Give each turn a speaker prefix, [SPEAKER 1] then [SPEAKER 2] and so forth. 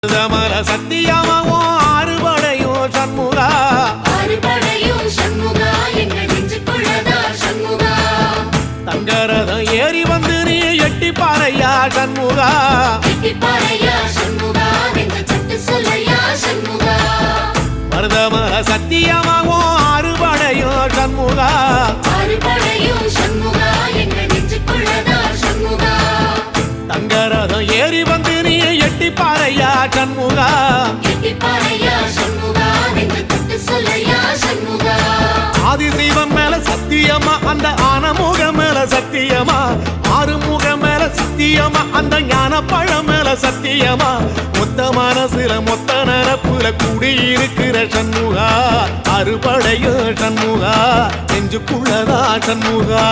[SPEAKER 1] மருதமல சத்தியமாவோ ஆறுபடையும் சண்முகா எங்கள் நெஞ்சுக்குள்ளதா சண்முகா தங்கரதம் ஏறி வந்து நீ எட்டி பாறையா சண்முகா மருதமல சத்தியமாவோ ஆறுபடையும் சண்முகா எங்கள் நெஞ்சுக்குள்ளதா சண்முகா தங்கரதம் ஏறி வந்து நீ எட்டி பாறையா சண்முகா ஆதிசைவம் மேல சத்தியமா அந்த ஆனமுகம் மேல சத்தியமா ஆறுமுகம் மேல சத்தியமா அந்த ஞான பழம் மேல சத்தியமா மொத்த மனசுல மொத்த நரப்புல குடியிருக்கிற சண்முகா அறுபடையும் சண்முகா நெஞ்சுக்குள்ளதா சண்முகா